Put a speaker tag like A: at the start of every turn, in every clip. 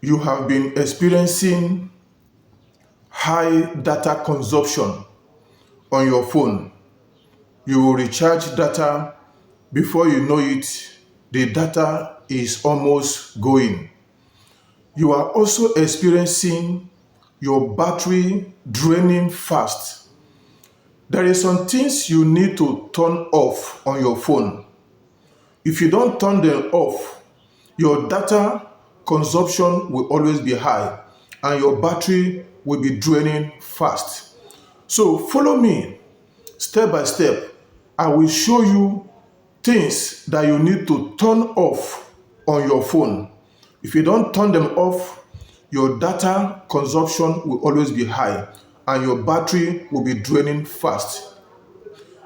A: You have been experiencing high data consumption on your phone. You will recharge data. Before you know it, the data is almost going. You are also experiencing your battery draining fast. There is some things you need to turn off on your phone. If you don't turn them off, your data consumption will always be high and your battery will be draining fast. So follow me step by step. I will show you things that you need to turn off on your phone. If you don't turn them off, your data consumption will always be high and your battery will be draining fast.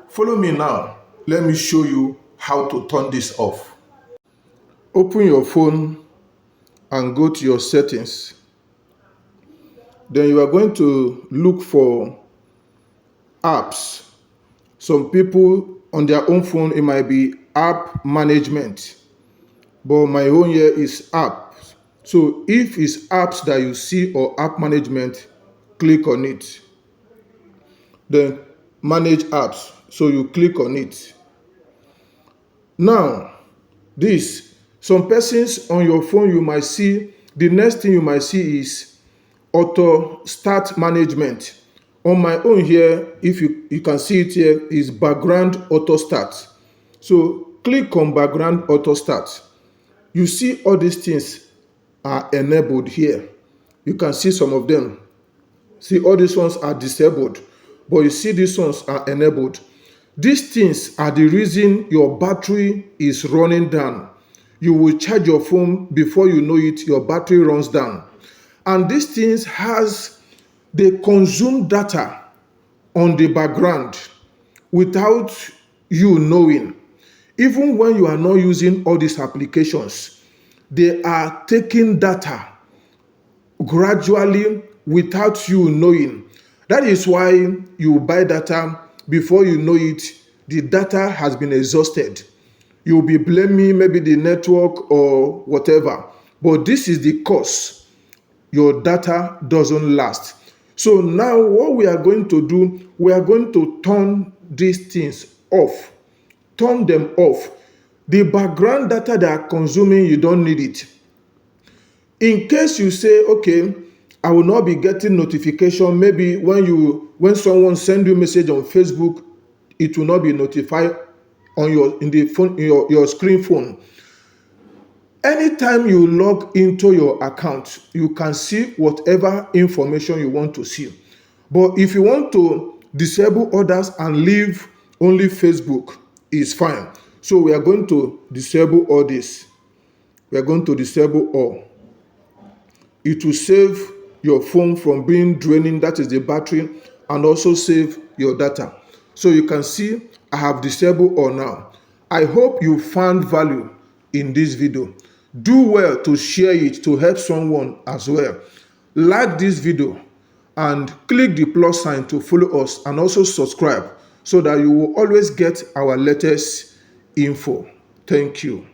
A: Follow me now. Let me show you how to turn this off. Open your phone and go to your settings. Then you are going to look for apps. Some people on their own phone, it might be app management, but my own here is apps. So if it's apps that you see or app management, click on it. Then manage apps. So you click on it. Now, some persons on your phone you might see, the next thing you might see is auto start management. On my own here, if you can see it here, is background auto start. So click on background auto start. You see all these things are enabled here. You can see some of them. See, all these ones are disabled, but you see these ones are enabled. These things are the reason your battery is running down. You will charge your phone, before you know it, your battery runs down. And these things they consume data on the background without you knowing. Even when you are not using all these applications, they are taking data gradually without you knowing. That is why you buy data, before you know it, the data has been exhausted. You'll be blaming maybe the network or whatever, but this is the cause. Your data doesn't last. So now what we are going to do, we are going to turn these things off. Turn them off. The background data they are consuming, you don't need it. In case you say, okay, I will not be getting notification, maybe when someone send you message on Facebook, it will not be notified on your screen phone. Anytime you log into your account, you can see whatever information you want to see. But if you want to disable others and leave only Facebook, it's fine. So we are going to disable all this. We are going to disable all. It will save your phone from being draining, that is the battery, and also save your data. So you can see I have disabled all now. I hope you found value in this video. Do well to share it to help someone as well. Like this video and click the plus sign to follow us, and also subscribe so that you will always get our latest info. Thank you.